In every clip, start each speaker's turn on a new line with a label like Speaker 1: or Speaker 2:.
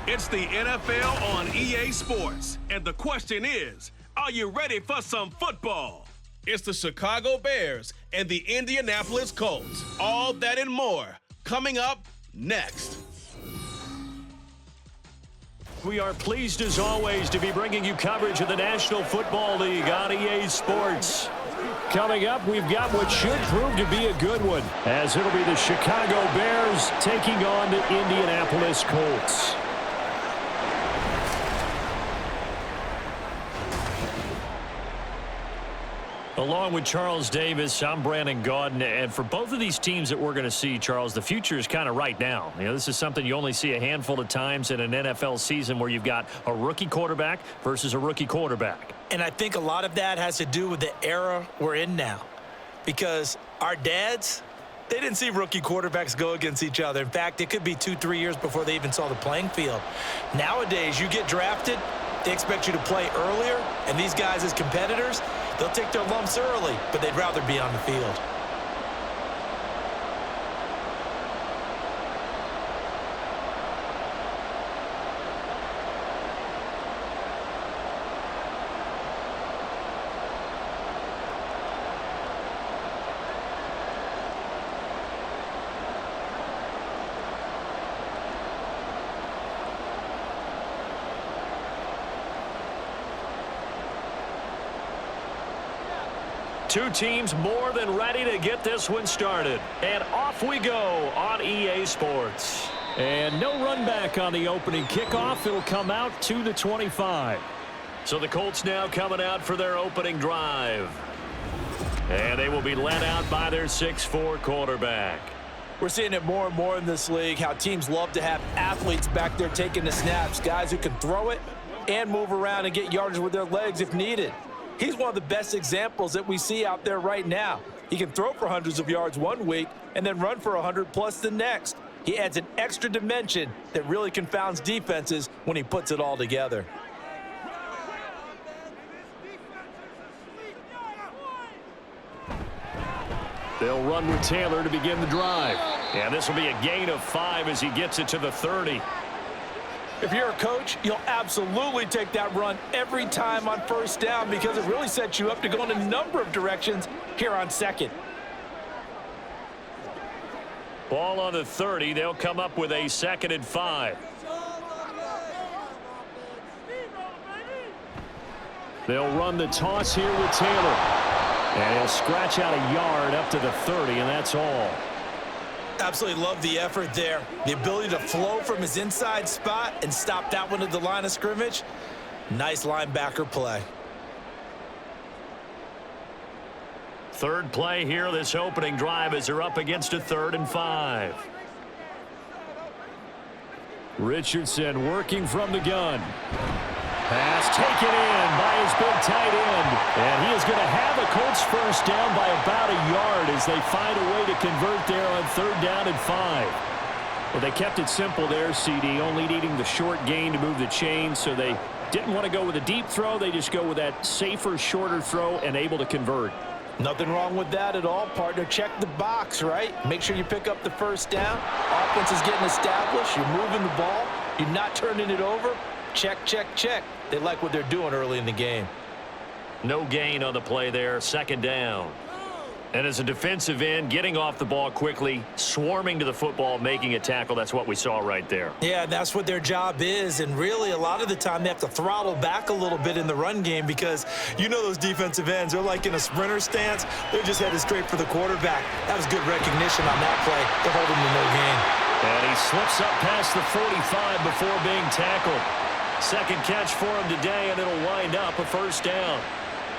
Speaker 1: It's the NFL on EA Sports, and the question is, are you ready for some football? It's the Chicago Bears and the Indianapolis Colts. All that and more coming up next.
Speaker 2: We are pleased as always to be bringing you coverage of the National Football League on EA Sports. Coming up, we've got what should prove to be a good one, as it'll be the Chicago Bears taking on the Indianapolis Colts. Along with Charles Davis, I'm Brandon Gaudin, and for both of these teams that we're going to see, Charles, the future is kind of right now. You know, this is something you only see a handful of times in an NFL season where you've got a rookie quarterback versus a rookie quarterback.
Speaker 3: And I think a lot of that has to do with the era we're in now, because our dads, they didn't see rookie quarterbacks go against each other. In fact, it could be 2-3 years before they even saw the playing field. Nowadays, you get drafted, they expect you to play earlier, and these guys as competitors, they'll take their lumps early, but they'd rather be on the field.
Speaker 2: Two teams more than ready to get this one started. And off we go on EA Sports. And no run back on the opening kickoff. It'll come out to the 25. So the Colts now coming out for their opening drive. And they will be led out by their 6'4" quarterback.
Speaker 3: We're seeing it more and more in this league, how teams love to have athletes back there taking the snaps, guys who can throw it and move around and get yardage with their legs if needed. He's one of the best examples that we see out there right now. He can throw for hundreds of yards one week and then run for 100+ the next. He adds an extra dimension that really confounds defenses when he puts it all together.
Speaker 2: They'll run with Taylor to begin the drive. And this will be a gain of 5 as he gets it to the 30.
Speaker 3: If you're a coach, you'll absolutely take that run every time on first down because it really sets you up to go in a number of directions here on second.
Speaker 2: Ball on the 30. They'll come up with a 2nd and 5. They'll run the toss here with Taylor. And he'll scratch out a yard up to the 30, and that's all.
Speaker 3: Absolutely love the effort there. The ability to flow from his inside spot and stop that one at the line of scrimmage. Nice linebacker play.
Speaker 2: Third play here, this opening drive as they're up against a 3rd and 5. Richardson working from the gun. Pass taken in by his big tight end. And he is going to have a Colts first down by about a yard as they find a way to convert there on 3rd down and 5. Well, they kept it simple there, CD, only needing the short gain to move the chain, so they didn't want to go with a deep throw. They just go with that safer, shorter throw and able to convert.
Speaker 3: Nothing wrong with that at all, partner. Check the box, right? Make sure you pick up the first down. Offense is getting established. You're moving the ball. You're not turning it over. Check, check, check. They like what they're doing early in the game.
Speaker 2: No gain on the play there, 2nd down. And as a defensive end, getting off the ball quickly, swarming to the football, making a tackle, that's what we saw right there.
Speaker 3: Yeah, that's what their job is, and really a lot of the time they have to throttle back a little bit in the run game because you know those defensive ends, they're like in a sprinter stance. They're just headed straight for the quarterback. That was good recognition on that play. They're holding to no gain.
Speaker 2: And he slips up past the 45 before being tackled. 2nd catch for him today, and it'll wind up a 1st down.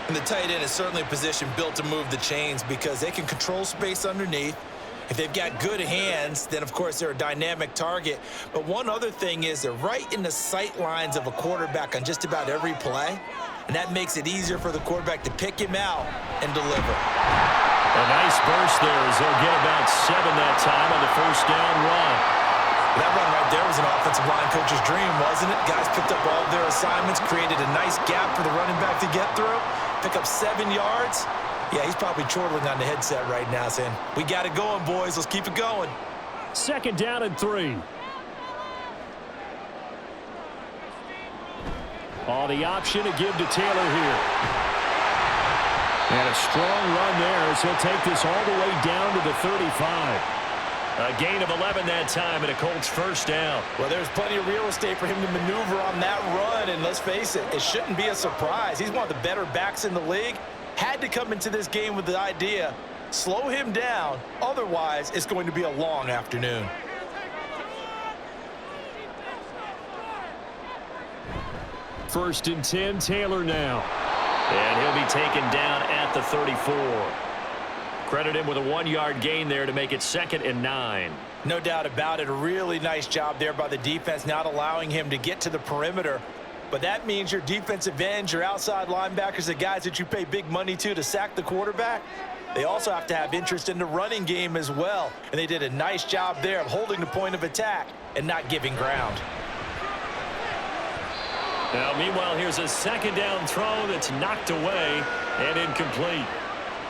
Speaker 3: And the tight end is certainly a position built to move the chains because they can control space underneath. If they've got good hands, then, of course, they're a dynamic target. But one other thing is they're right in the sight lines of a quarterback on just about every play, and that makes it easier for the quarterback to pick him out and deliver.
Speaker 2: A nice burst there as they'll get about 7 that time on the 1st down run.
Speaker 3: That run right there was an offensive line coach's dream, wasn't it? Guys picked up all of their assignments, created a nice gap for the running back to get through, pick up 7 yards. Yeah, he's probably chortling on the headset right now saying, we got it going, boys. Let's keep it going.
Speaker 2: 2nd down and 3. Oh, the option to give to Taylor here. And a strong run there as he'll take this all the way down to the 35. A gain of 11 that time and a Colts first down.
Speaker 3: Well, there's plenty of real estate for him to maneuver on that run, and let's face it, it shouldn't be a surprise. He's one of the better backs in the league. Had to come into this game with the idea, slow him down, otherwise it's going to be a long afternoon.
Speaker 2: First and 10, Taylor now.
Speaker 4: And he'll be taken down at the 34. Credit him with a 1-yard gain there to make it 2nd and 9.
Speaker 3: No doubt about it. A really nice job there by the defense, not allowing him to get to the perimeter. But that means your defensive ends, your outside linebackers, the guys that you pay big money to sack the quarterback, they also have to have interest in the running game as well. And they did a nice job there of holding the point of attack and not giving ground.
Speaker 4: Now, meanwhile, here's a 2nd down throw that's knocked away and incomplete.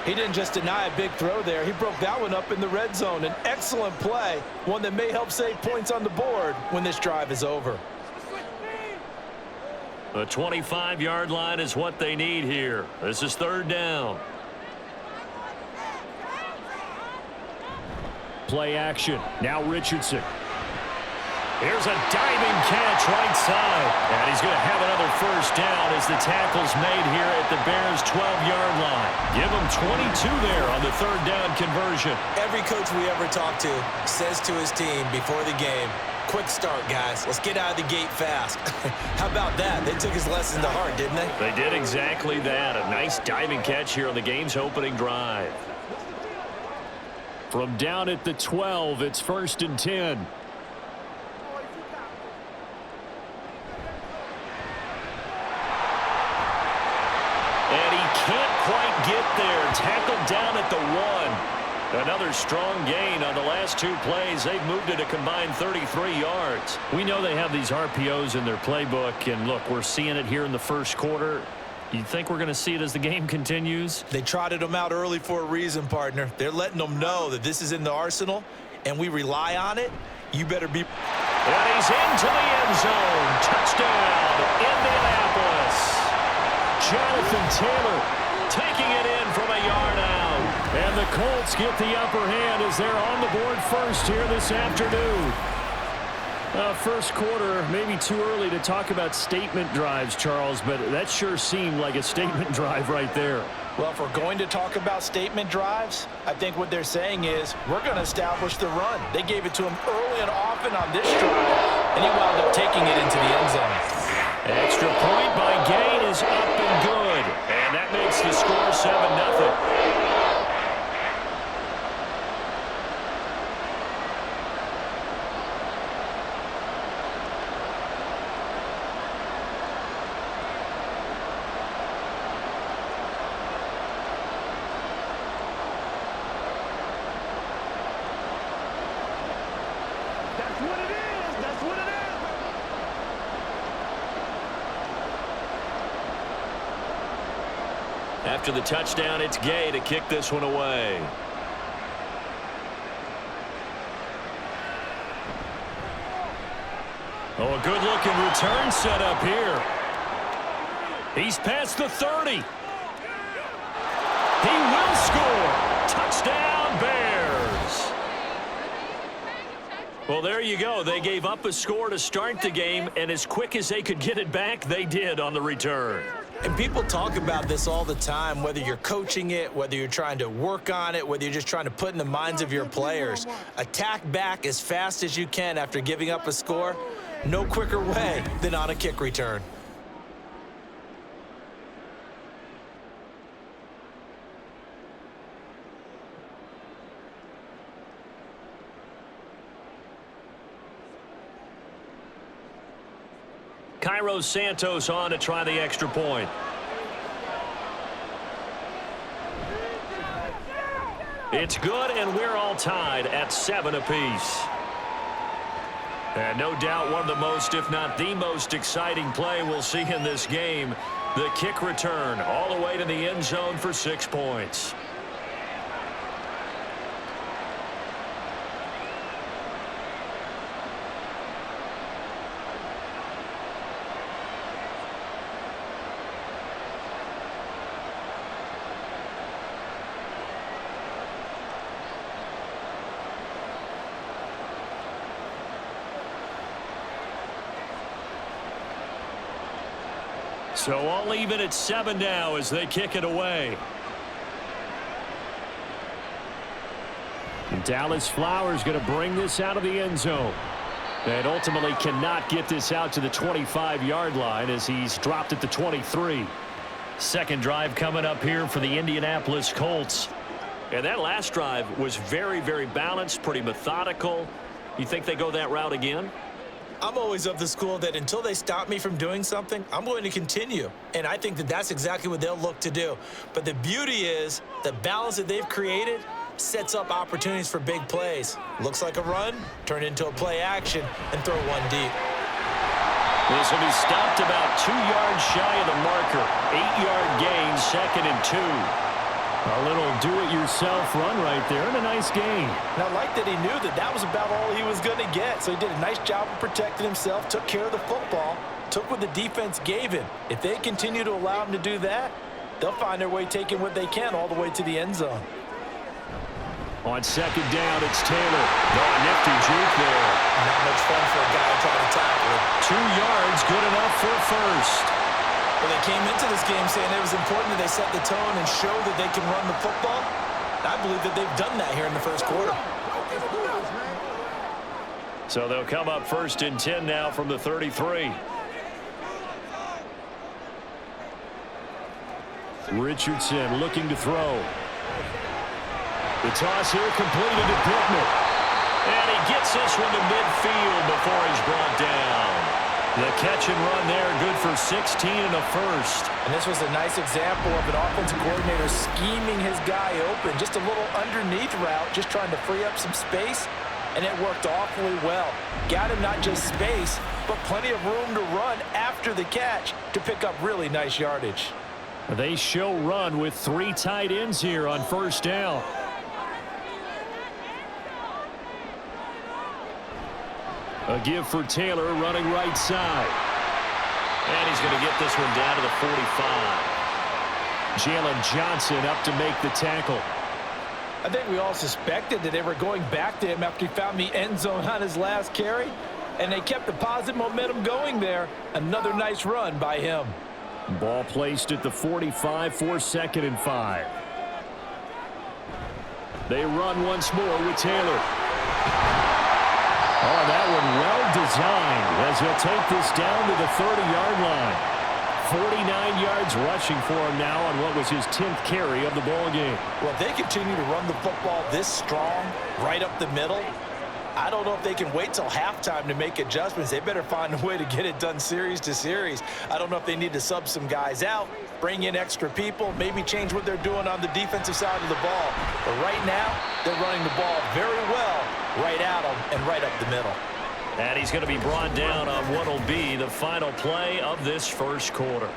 Speaker 3: He didn't just deny a big throw there. He broke that one up in the red zone. An excellent play, one that may help save points on the board when this drive is over.
Speaker 4: The 25-yard line is what they need here. This is 3rd down.
Speaker 2: Play action. Now Richardson. Here's a diving catch right side. And he's going to have another first down as the tackle's made here at the Bears' 12-yard line. Give him 22 there on the 3rd down conversion.
Speaker 3: Every coach we ever talk to says to his team before the game, quick start, guys. Let's get out of the gate fast. How about that? They took his lesson to heart, didn't they?
Speaker 4: They did exactly that. A nice diving catch here on the game's opening drive.
Speaker 2: From down at the 12, it's 1st and 10.
Speaker 4: And he can't quite get there. Tackled down at the 1. Another strong gain on the last 2 plays. They've moved it a combined 33 yards.
Speaker 2: We know they have these RPOs in their playbook, and look, we're seeing it here in the first quarter. You think we're going to see it as the game continues?
Speaker 3: They trotted them out early for a reason, partner. They're letting them know that this is in the arsenal, and we rely on it. You better be...
Speaker 4: And he's into the end zone. Touchdown, Indianapolis.
Speaker 2: Jonathan Taylor taking it in from a yard out. And the Colts get the upper hand as they're on the board first here this afternoon. First quarter, maybe too early to talk about statement drives, Charles, but that sure seemed like a statement drive right there.
Speaker 3: Well, if we're going to talk about statement drives, I think what they're saying is we're going to establish the run. They gave it to him early and often on this drive, and he wound up taking it into the end zone.
Speaker 2: Extra point by Gain is up and good.
Speaker 4: And that makes the score 7-0. After the touchdown, it's Gay to kick this one away.
Speaker 2: Oh, a good-looking return set up here. He's past the 30. He will score. Touchdown, Bears.
Speaker 4: Well, there you go. They gave up a score to start the game, and as quick as they could get it back, they did on the return.
Speaker 3: And people talk about this all the time, whether you're coaching it, whether you're trying to work on it, whether you're just trying to put in the minds of your players. Attack back as fast as you can after giving up a score. No quicker way than on a kick return.
Speaker 4: Cairo Santos on to try the extra point. It's good, and we're all tied at 7 apiece. And no doubt one of the most, if not the most exciting play we'll see in this game. The kick return all the way to the end zone for 6 points.
Speaker 2: So all even at 7 now as they kick it away. And Dallas Flowers going to bring this out of the end zone. And ultimately cannot get this out to the 25-yard line as he's dropped at the 23.
Speaker 4: Second drive coming up here for the Indianapolis Colts. And that last drive was very, very balanced, pretty methodical. You think they go that route again?
Speaker 3: I'm always of the school that until they stop me from doing something, I'm going to continue. And I think that that's exactly what they'll look to do. But the beauty is the balance that they've created sets up opportunities for big plays. Looks like a run, turn into a play action, and throw one deep.
Speaker 2: This will be stopped about 2 yards shy of the marker. 8-yard gain, 2nd and 2. A little do-it-yourself run right there, and a nice gain.
Speaker 3: And I like that he knew that that was about all he was going to get. So he did a nice job of protecting himself, took care of the football, took what the defense gave him. If they continue to allow him to do that, they'll find their way taking what they can all the way to the end zone.
Speaker 2: On 2nd down, it's Taylor. No, nifty juke there.
Speaker 3: Not much fun for a guy trying to tackle him.
Speaker 2: 2 yards, good enough for a first.
Speaker 3: Well, they came into this game saying it was important that they set the tone and show that they can run the football. I believe that they've done that here in the first quarter.
Speaker 4: So they'll come up 1st and 10 now from the 33.
Speaker 2: Richardson looking to throw. The toss here completed to Pittman.
Speaker 4: And he gets this one to midfield before he's brought down.
Speaker 2: The catch and run there, good for 16 and a first.
Speaker 3: And this was a nice example of an offensive coordinator scheming his guy open. Just a little underneath route, just trying to free up some space, and it worked awfully well. Got him not just space, but plenty of room to run after the catch to pick up really nice yardage.
Speaker 2: They show run with 3 tight ends here on 1st down. A give for Taylor running right side.
Speaker 4: And he's going to get this one down to the 45.
Speaker 2: Jalen Johnson up to make the tackle.
Speaker 3: I think we all suspected that they were going back to him after he found the end zone on his last carry, and they kept the positive momentum going there. Another nice run by him.
Speaker 2: Ball placed at the 45 for 2nd and 5. They run once more with Taylor. Oh, that one well designed as he'll take this down to the 30-yard line. 49 yards rushing for him now on what was his 10th carry of the ball game.
Speaker 3: Well, if they continue to run the football this strong, right up the middle, I don't know if they can wait till halftime to make adjustments. They better find a way to get it done series to series. I don't know if they need to sub some guys out, bring in extra people, maybe change what they're doing on the defensive side of the ball. But right now, they're running the ball very well, right at them and right up the middle.
Speaker 4: And he's going to be brought down on what will be the final play of this first quarter.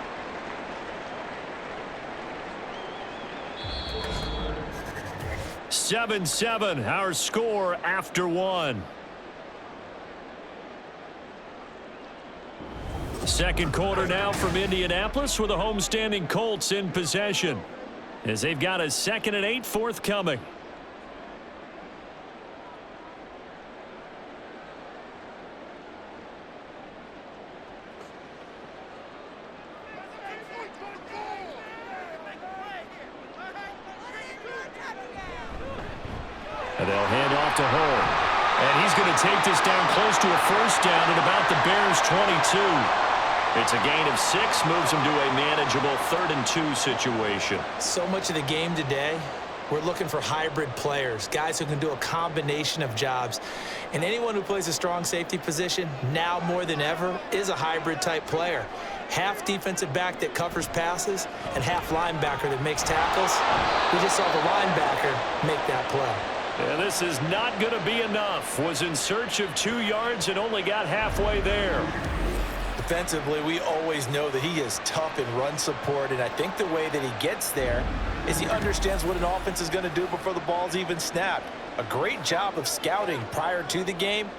Speaker 2: Seven, our score after 1. Second quarter now from Indianapolis with the homestanding Colts in possession as they've got a 2nd and 8 forthcoming. And they'll hand off to Hull. And he's going to take this down close to a first down at about the Bears' 22.
Speaker 4: It's a gain of 6, moves them to a manageable 3rd and 2 situation.
Speaker 3: So much of the game today, we're looking for hybrid players, guys who can do a combination of jobs. And anyone who plays a strong safety position, now more than ever, is a hybrid type player. Half defensive back that covers passes and half linebacker that makes tackles. We just saw the linebacker make that play.
Speaker 2: And this is not going to be enough. Was in search of 2 yards and only got halfway there.
Speaker 3: Defensively, we always know that he is tough in run support, and I think the way that he gets there is he understands what an offense is going to do before the ball's even snapped. A great job of scouting prior to the game,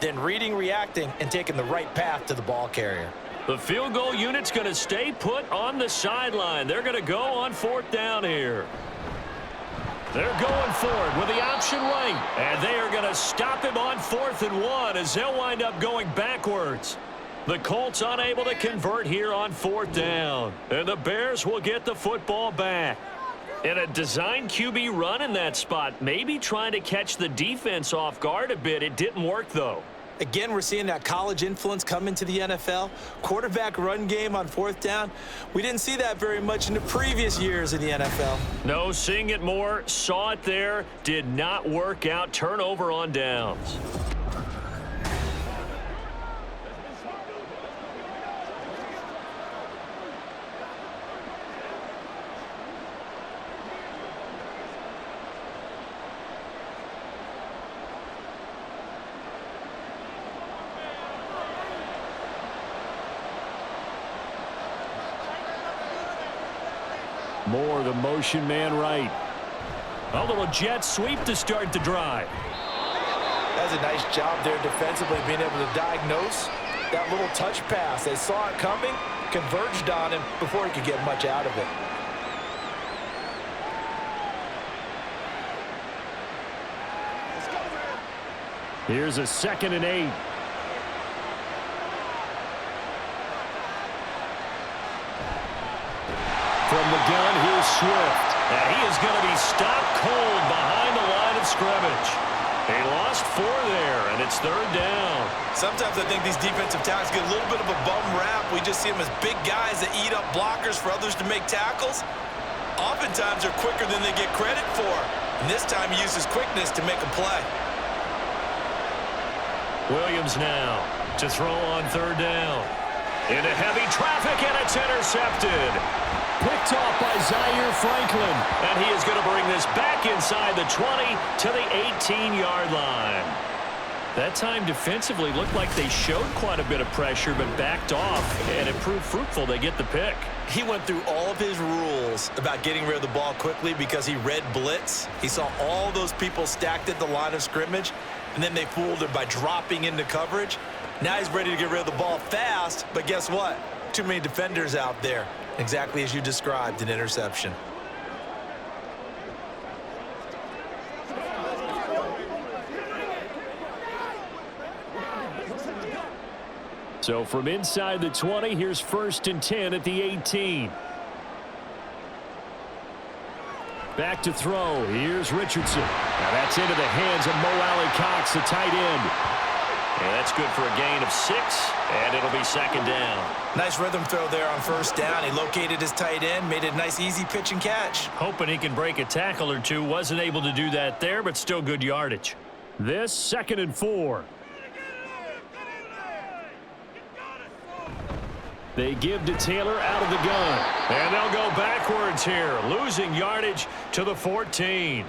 Speaker 3: then reading, reacting, and taking the right path to the ball carrier.
Speaker 2: The field goal unit's going to stay put on the sideline. They're going to go on 4th down here. They're going for it with the option right. And they are going to stop him on 4th and 1 as they'll wind up going backwards.
Speaker 4: The Colts unable to convert here on 4th down. And the Bears will get the football back. And a design QB run in that spot, maybe trying to catch the defense off guard a bit. It didn't work, though.
Speaker 3: Again, we're seeing that college influence come into the NFL. Quarterback run game on 4th down. We didn't see that very much in the previous years in the NFL.
Speaker 4: No, seeing it more, saw it there, did not work out. Turnover on downs.
Speaker 2: Moore, the motion man right. A little jet sweep to start the drive.
Speaker 3: That's a nice job there defensively, being able to diagnose that little touch pass. They saw it coming, converged on him before he could get much out of it.
Speaker 2: Here's a 2nd and 8. From the gun, here's Swift.
Speaker 4: And he is going to be stopped cold behind the line of scrimmage. He lost 4 there, and it's 3rd down.
Speaker 3: Sometimes I think these defensive tackles get a little bit of a bum rap. We just see them as big guys that eat up blockers for others to make tackles. Oftentimes, they're quicker than they get credit for. And this time, he uses quickness to make a play.
Speaker 4: Williams now to throw on 3rd down. Into heavy traffic, and it's intercepted.
Speaker 2: Picked off by Zaire Franklin.
Speaker 4: And he is going to bring this back inside the 20 to the 18-yard line. That time defensively looked like they showed quite a bit of pressure but backed off, and it proved fruitful. They get the pick.
Speaker 3: He went through all of his rules about getting rid of the ball quickly because he read blitz. He saw all those people stacked at the line of scrimmage, and then they fooled him by dropping into coverage. Now he's ready to get rid of the ball fast, but guess what? Too many defenders out there. Exactly as you described, an interception.
Speaker 2: So from inside the 20, here's 1st and 10 at the 18. Back to throw. Here's Richardson. Now that's into the hands of Mo Alley-Cox, the tight end.
Speaker 4: And that's good for a gain of 6, and it'll be 2nd down.
Speaker 3: Nice rhythm throw there on 1st down. He located his tight end, made it a nice easy pitch and catch.
Speaker 4: Hoping he can break a tackle or two. Wasn't able to do that there, but still good yardage.
Speaker 2: This 2nd and 4. They give to Taylor out of the gun.
Speaker 4: And they'll go backwards here, losing yardage to the 14.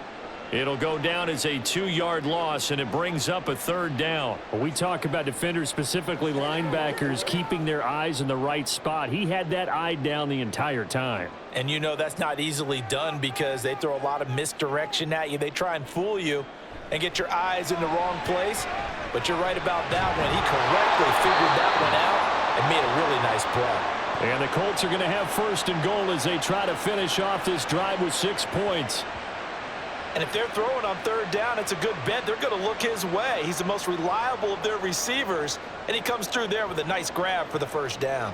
Speaker 2: It'll go down as a 2-yard loss, and it brings up a 3rd down. We talk about defenders, specifically linebackers, keeping their eyes in the right spot. He had that eye down the entire time.
Speaker 3: And you know that's not easily done because they throw a lot of misdirection at you. They try and fool you and get your eyes in the wrong place. But you're right about that one. He correctly figured that one out and made a really nice play.
Speaker 2: And the Colts are going to have 1st and goal as they try to finish off this drive with 6 points.
Speaker 3: And if they're throwing on 3rd down, it's a good bet. They're going to look his way. He's the most reliable of their receivers, and he comes through there with a nice grab for the 1st down.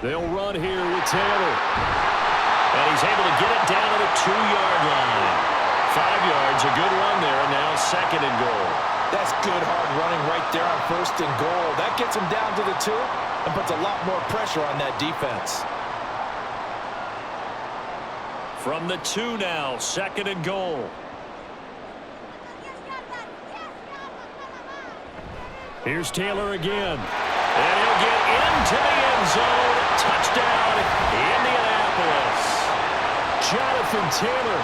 Speaker 2: They'll run here with Taylor.
Speaker 4: And he's able to get it down to the 2-yard line. 5 yards, a good run there, and now 2nd and goal.
Speaker 3: That's good hard running right there on 1st and goal. That gets him down to the 2 and puts a lot more pressure on that defense.
Speaker 4: From the 2 now, 2nd and goal.
Speaker 2: Here's Taylor again.
Speaker 4: And he'll get into the end zone. Touchdown, Indianapolis.
Speaker 2: Jonathan Taylor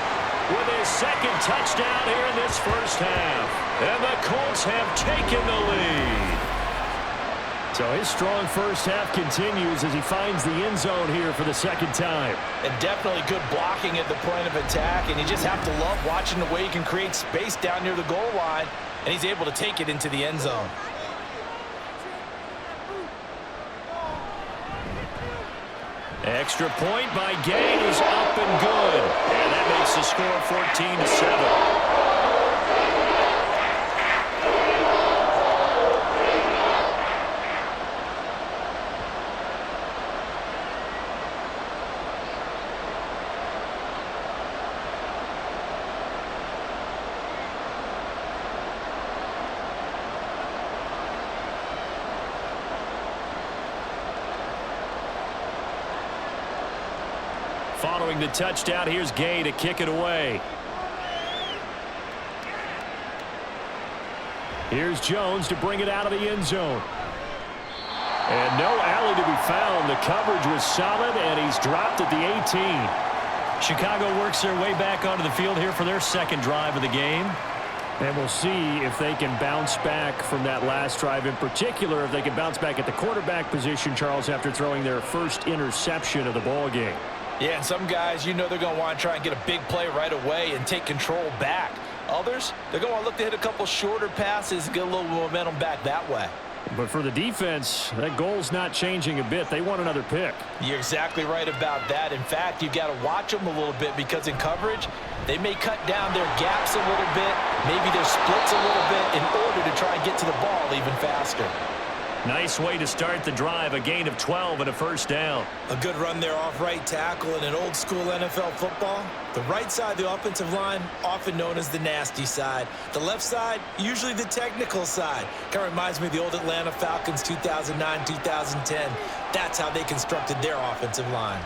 Speaker 4: with his 2nd touchdown here in this 1st half. And the Colts have taken the lead.
Speaker 2: So his strong 1st half continues as he finds the end zone here for the 2nd time.
Speaker 3: And definitely good blocking at the point of attack, and you just have to love watching the way he can create space down near the goal line, and he's able to take it into the end zone.
Speaker 4: Extra point by Gay is up and good. And that makes the score 14-7.
Speaker 2: Following the touchdown, here's Gay to kick it away. Here's Jones to bring it out of the end zone. And no alley to be found. The coverage was solid, and he's dropped at the 18.
Speaker 4: Chicago works their way back onto the field here for their second drive of the game.
Speaker 2: And we'll see if they can bounce back from that last drive. In particular, if they can bounce back at the quarterback position, Charles, after throwing their first interception of the ball game.
Speaker 3: Yeah, and some guys, you know they're going to want to try and get a big play right away and take control back. Others, they're going to look to hit a couple shorter passes and get a little momentum back that way.
Speaker 2: But for the defense, that goal's not changing a bit. They want another pick.
Speaker 3: You're exactly right about that. In fact, you've got to watch them a little bit because in coverage, they may cut down their gaps a little bit, maybe their splits a little bit in order to try and get to the ball even faster.
Speaker 4: Nice way to start the drive, a gain of 12 and a first down.
Speaker 3: A good run there off right tackle in an old school NFL football. The right side of the offensive line, often known as the nasty side. The left side, usually the technical side. Kind of reminds me of the old Atlanta Falcons 2009, 2010. That's how they constructed their offensive line.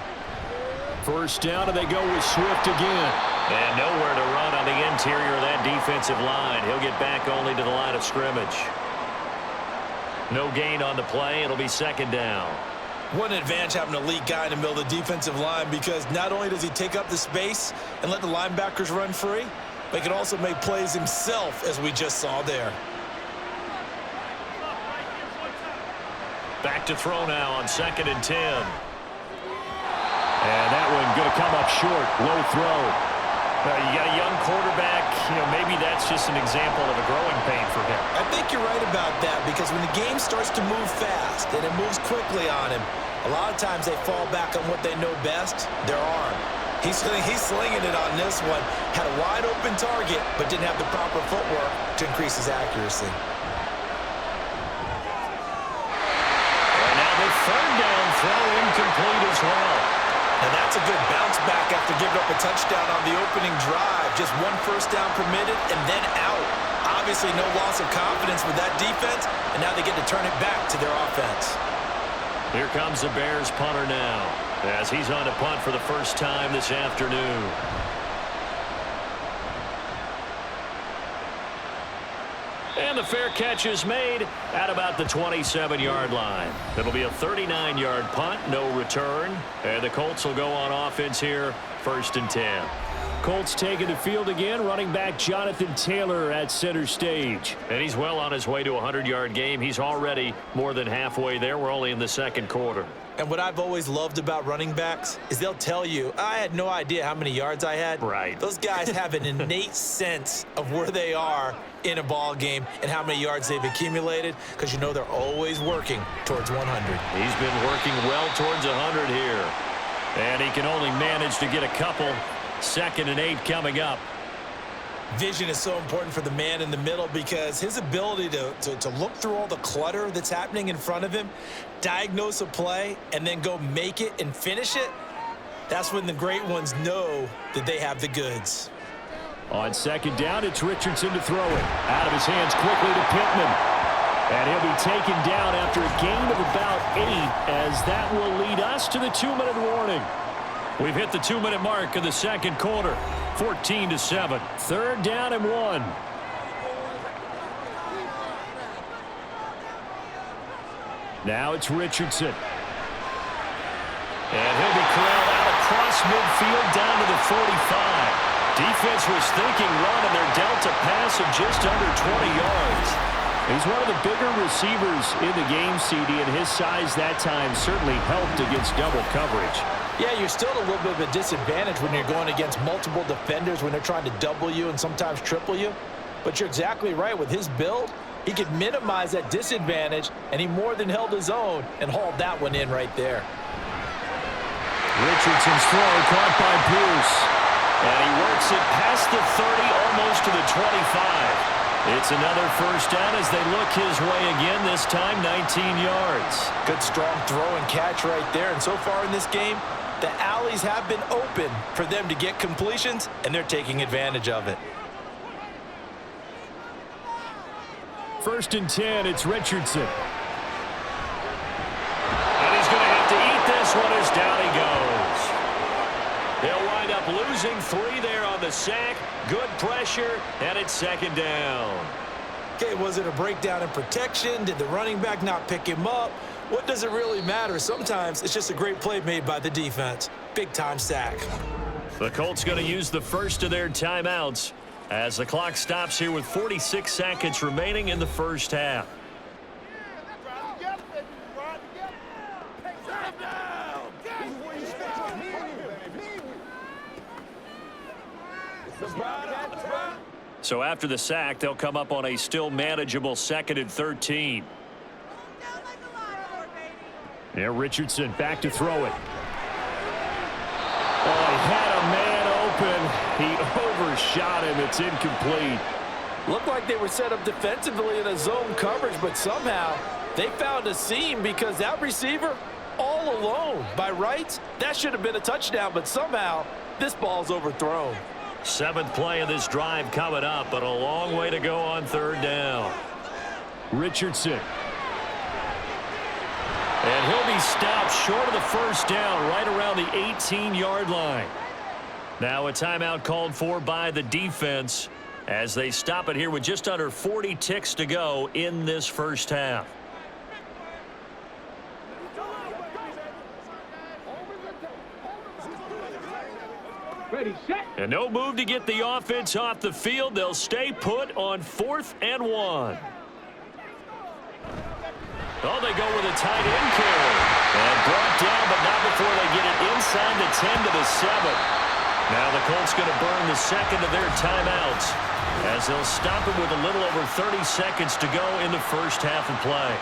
Speaker 2: First down, and they go with Swift again.
Speaker 4: And nowhere to run on the interior of that defensive line. He'll get back only to the line of scrimmage. No gain on the play. It'll be second down.
Speaker 3: What an advantage having an elite guy in the middle of the defensive line, because not only does he take up the space and let the linebackers run free, but he can also make plays himself, as we just saw there.
Speaker 4: Back to throw now on 2nd and 10.
Speaker 2: And that one going to come up short. Low throw.
Speaker 4: You got a young quarterback, maybe that's just an example of a growing pain for him.
Speaker 3: I think you're right about that, because when the game starts to move fast and it moves quickly on him, a lot of times they fall back on what they know best, their arm. He's slinging it on this one. Had a wide open target, but didn't have the proper footwork to increase his accuracy.
Speaker 4: And now the third down throw incomplete as well.
Speaker 3: And that's a good bounce back after giving up a touchdown on the opening drive. Just one first down permitted and then out. Obviously no loss of confidence with that defense, and now they get to turn it back to their offense.
Speaker 4: Here comes the Bears punter now, as he's on to punt for the first time this afternoon. And the fair catch is made at about the 27-yard line. It'll be a 39-yard punt, no return. And the Colts will go on offense here, 1st and 10.
Speaker 2: Colts taking the field again, running back Jonathan Taylor at center stage.
Speaker 4: And he's well on his way to a 100-yard game. He's already more than halfway there. We're only in the second quarter.
Speaker 3: And what I've always loved about running backs is they'll tell you, I had no idea how many yards I had.
Speaker 4: Right.
Speaker 3: Those guys have an innate sense of where they are in a ball game and how many yards they've accumulated, because they're always working towards 100.
Speaker 4: He's been working well towards 100 here.
Speaker 2: And he can only manage to get a couple. 2nd and 8 coming up.
Speaker 3: Vision is so important for the man in the middle, because his ability to look through all the clutter that's happening in front of him, diagnose a play, and then go make it and finish it, that's when the great ones know that they have the goods.
Speaker 2: On 2nd down, it's Richardson to throw it. Out of his hands quickly to Pittman. And he'll be taken down after a gain of about 8, as that will lead us to the 2-minute warning.
Speaker 4: We've hit the 2-minute mark of the second quarter. 14-7.
Speaker 2: 3rd down and 1. Now it's Richardson.
Speaker 4: And he'll be corralled out across midfield down to the 45. Defense was thinking run, and they're dealt a pass of just under 20 yards.
Speaker 2: He's one of the bigger receivers in the game, CD, and his size that time certainly helped against double coverage.
Speaker 3: Yeah, you're still at a little bit of a disadvantage when you're going against multiple defenders, when they're trying to double you and sometimes triple you. But you're exactly right. With his build, he could minimize that disadvantage, and he more than held his own and hauled that one in right there.
Speaker 2: Richardson's throw caught by Pierce.
Speaker 4: And he works it past the 30, almost to the 25. It's another first down as they look his way again, this time 19 yards.
Speaker 3: Good strong throw and catch right there. And so far in this game, the alleys have been open for them to get completions, and they're taking advantage of it.
Speaker 2: 1st and 10, it's Richardson.
Speaker 4: And he's going to have to eat this one as down he goes. They'll wind up losing 3 there on the sack. Good pressure, and it's 2nd down.
Speaker 3: Okay, was it a breakdown in protection? Did the running back not pick him up? What does it really matter? Sometimes it's just a great play made by the defense. Big-time sack.
Speaker 4: The Colts going to use the first of their timeouts as the clock stops here with 46 seconds remaining in the first half. So after the sack, they'll come up on a still manageable 2nd and 13.
Speaker 2: Yeah, Richardson back to throw it. Oh, he had a man open. He overshot him. It's incomplete.
Speaker 3: Looked like they were set up defensively in a zone coverage, but somehow they found a seam because that receiver all alone. By rights, that should have been a touchdown, but somehow this ball's overthrown.
Speaker 4: 7th play of this drive coming up, but a long way to go on 3rd down.
Speaker 2: Richardson.
Speaker 4: And he'll be stopped short of the first down right around the 18-yard line. Now a timeout called for by the defense as they stop it here with just under 40 ticks to go in this first half.
Speaker 5: Ready, set.
Speaker 4: And no move to get the offense off the field. They'll stay put on 4th and 1. Oh, they go with a tight end carry. And brought down, but not before they get it inside the 10 to the 7. Now the Colts going to burn the 2nd of their timeouts as they'll stop it with a little over 30 seconds to go in the first half of play.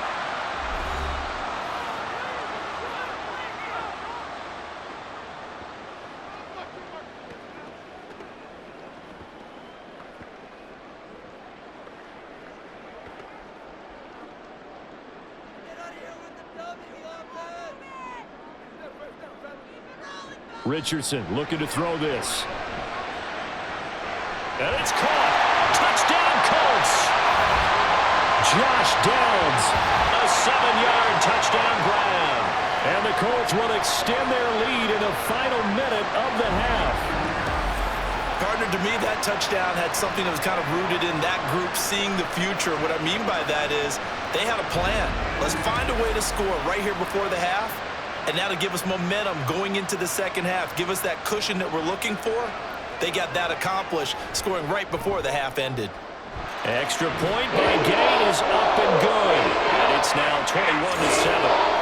Speaker 2: Richardson looking to throw this.
Speaker 4: And it's caught. Touchdown, Colts.
Speaker 2: Josh Downs.
Speaker 4: A 7-yard touchdown grab.
Speaker 2: And the Colts will extend their lead in the final minute of the half.
Speaker 3: Partner, to me, that touchdown had something that was kind of rooted in that group seeing the future. What I mean by that is they had a plan. Let's find a way to score right here before the half. And now to give us momentum going into the second half, give us that cushion that we're looking for. They got that accomplished, scoring right before the half ended.
Speaker 4: Extra point by Gay is up and good. And it's now 21-7.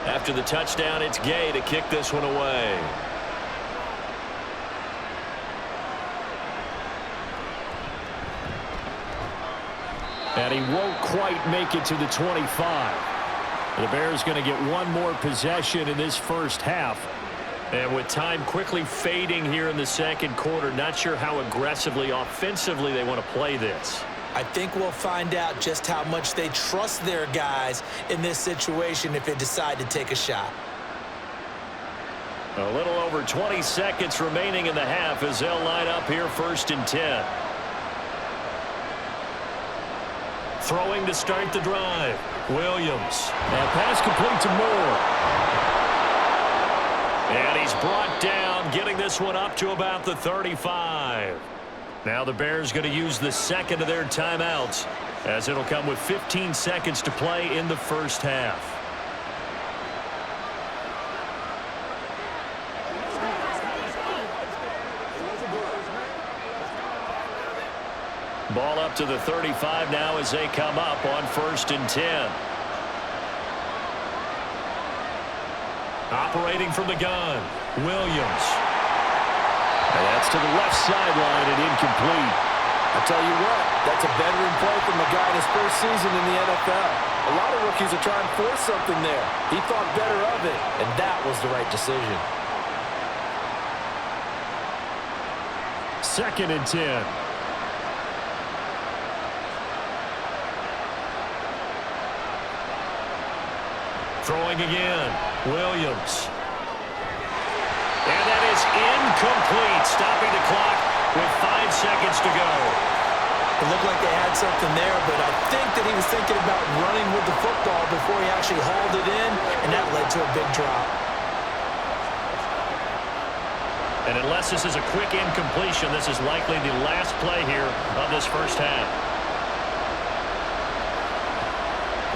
Speaker 4: After the touchdown, it's Gay to kick this one away.
Speaker 2: And he won't quite make it to the 25. The Bears going to get one more possession in this first half.
Speaker 4: And with time quickly fading here in the second quarter, not sure how aggressively, offensively they want to play this.
Speaker 3: I think we'll find out just how much they trust their guys in this situation if they decide to take a shot.
Speaker 4: A little over 20 seconds remaining in the half as they'll line up here 1st and 10. Throwing to start the drive. Williams.
Speaker 2: And pass complete to Moore.
Speaker 4: And he's brought down, getting this one up to about the 35. Now the Bears going to use the 2nd of their timeouts as it'll come with 15 seconds to play in the first half. Ball up to the 35 now as they come up on 1st and 10. Operating from the gun, Williams.
Speaker 2: And that's to the left sideline and incomplete.
Speaker 3: I'll tell you what, that's a veteran play from a guy in his first season in the NFL. A lot of rookies are trying to force something there. He thought better of it, and that was the right decision.
Speaker 2: 2nd and 10.
Speaker 4: Throwing again. Williams. And that is incomplete. Stopping the clock with 5 seconds to go.
Speaker 3: It looked like they had something there, but I think that he was thinking about running with the football before he actually hauled it in, and that led to a big drop.
Speaker 4: And unless this is a quick incompletion, this is likely the last play here of this first half.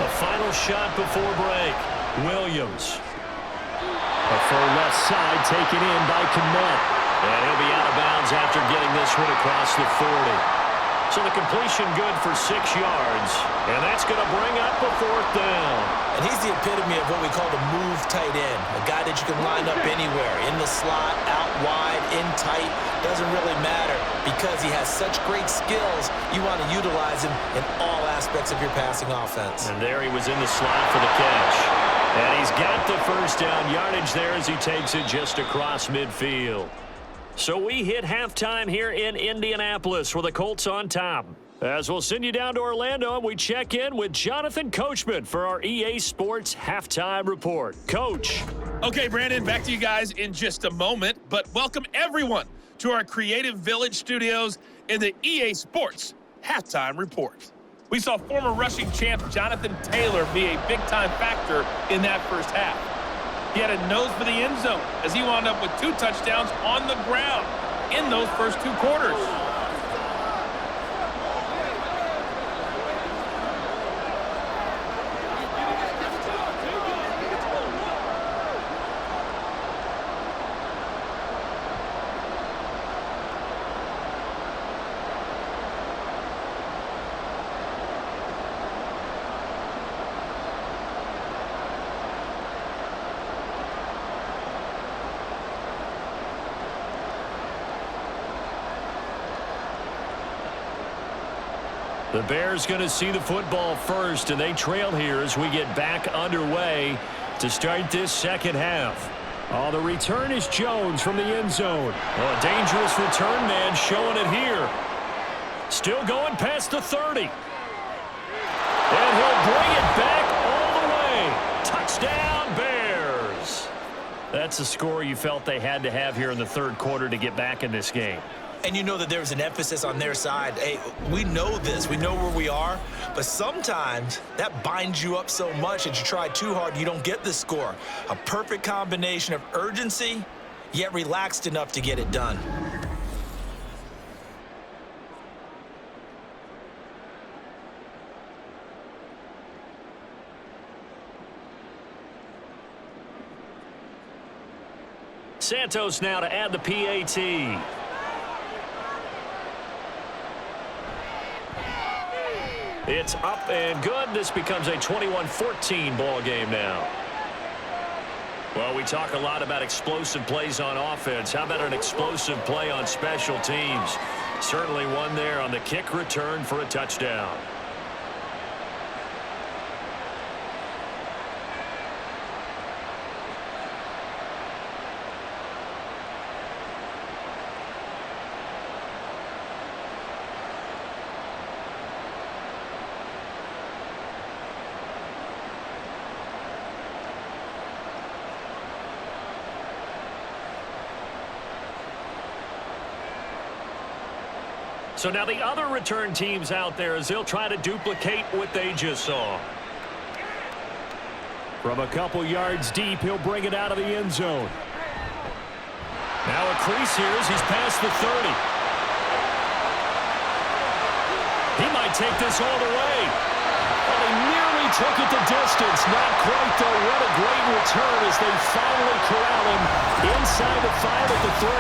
Speaker 4: A final shot before break. Williams.
Speaker 2: A full left side taken in by Kmet.
Speaker 4: And he'll be out of bounds after getting this one across the 40. So the completion good for 6 yards. And that's going to bring up a 4th down.
Speaker 3: And he's the epitome of what we call the move tight end. A guy that you can line up anywhere. In the slot, out wide, in tight. Doesn't really matter. Because he has such great skills, you want to utilize him in all aspects of your passing offense.
Speaker 4: And there he was in the slot for the catch. And he's got the first down yardage there as he takes it just across midfield. So we hit halftime here in Indianapolis with the Colts on top. As we'll send you down to Orlando, and we check in with Jonathan Coachman for our EA Sports Halftime Report. Coach.
Speaker 6: Okay, Brandon, back to you guys in just a moment, but welcome everyone to our Creative Village studios in the EA Sports Halftime Report. We saw former rushing champ Jonathan Taylor be a big-time factor in that first half. He had a nose for the end zone as he wound up with 2 touchdowns on the ground in those first 2 quarters.
Speaker 4: The Bears going to see the football first, and they trail here as we get back underway to start this second half.
Speaker 2: Oh, the return is Jones from the end zone.
Speaker 4: Oh, a dangerous return man showing it here. Still going past the 30. And he'll bring it back all the way. Touchdown, Bears. That's a score you felt they had to have here in the third quarter to get back in this game.
Speaker 3: And you know that there's an emphasis on their side. Hey, we know this. We know where we are. But sometimes that binds you up so much that you try too hard, you don't get the score. A perfect combination of urgency, yet relaxed enough to get it done.
Speaker 4: Santos now to add the PAT. It's up and good. This becomes a 21-14 ball game now. Well, we talk a lot about explosive plays on offense. How about an explosive play on special teams? Certainly one there on the kick return for a touchdown. So now the other return teams out there as they'll try to duplicate what they just saw.
Speaker 2: From a couple yards deep, he'll bring it out of the end zone.
Speaker 4: Now a crease here as he's past the 30. He might take this all the way.
Speaker 2: Well, they nearly took it the distance. Not quite, though. What a great return as they finally corral him inside the 5 at the 3.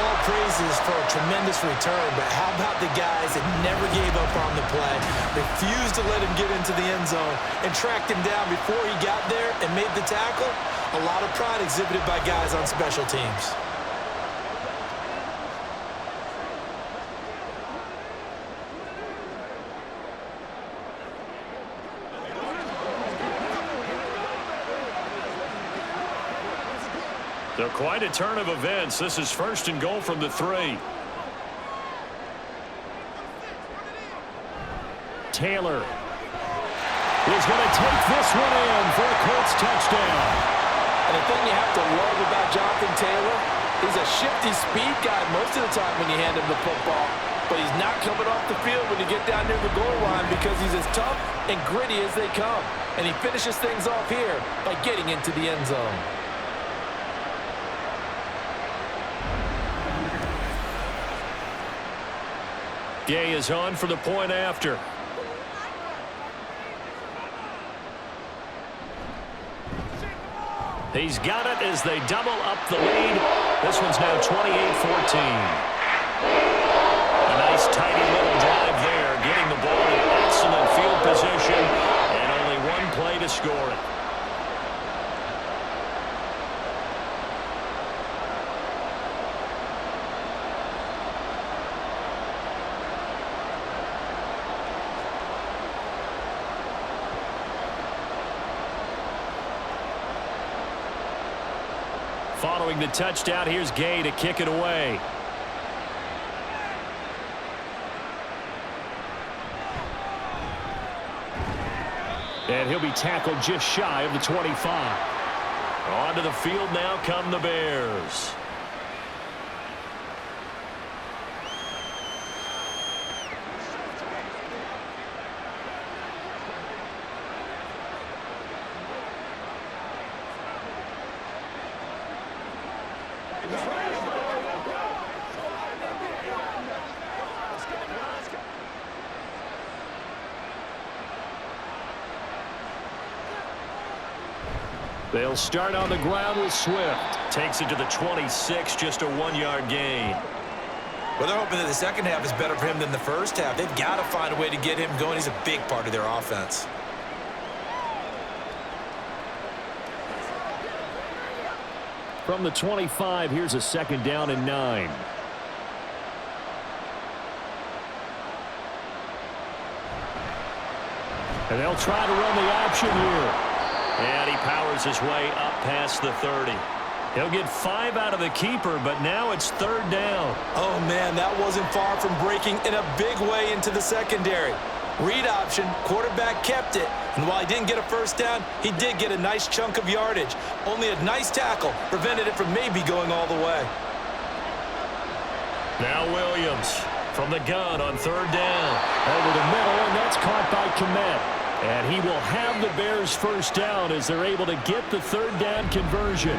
Speaker 3: All praises for a tremendous return, but how about the guys that never gave up on the play, refused to let him get into the end zone, and tracked him down before he got there and made the tackle? A lot of pride exhibited by guys on special teams.
Speaker 4: So quite a turn of events. This is 1st and goal from the 3.
Speaker 2: Taylor is going to take this one in for a Colts touchdown.
Speaker 3: And the thing you have to love about Jonathan Taylor, he's a shifty speed guy most of the time when you hand him the football. But he's not coming off the field when you get down near the goal line because he's as tough and gritty as they come. And he finishes things off here by getting into the end zone.
Speaker 4: Gay is on for the point after. He's got it as they double up the lead. This one's now 28-14. A nice tidy little drive there, getting the ball in excellent field position, and only one play to score it. Following the touchdown, here's Gay to kick it away.
Speaker 2: And he'll be tackled just shy of the 25.
Speaker 4: Onto the field now come the Bears.
Speaker 2: They'll start on the ground with Swift.
Speaker 4: Takes it to the 26, just a 1-yard gain.
Speaker 3: Well, they're hoping that the second half is better for him than the first half. They've got to find a way to get him going. He's a big part of their offense.
Speaker 2: From the 25, here's a 2nd down and 9. And they'll try to run the option here.
Speaker 4: And he powers his way up past the 30. He'll get 5 out of the keeper, but now it's 3rd down.
Speaker 3: Oh, man, that wasn't far from breaking in a big way into the secondary. Read option, quarterback kept it, and while he didn't get a first down, he did get a nice chunk of yardage. Only a nice tackle prevented it from maybe going all the way.
Speaker 4: Now Williams from the gun on 3rd down.
Speaker 2: Over the middle, and that's caught by Kmet. And he will have the Bears' first down as they're able to get the 3rd down conversion.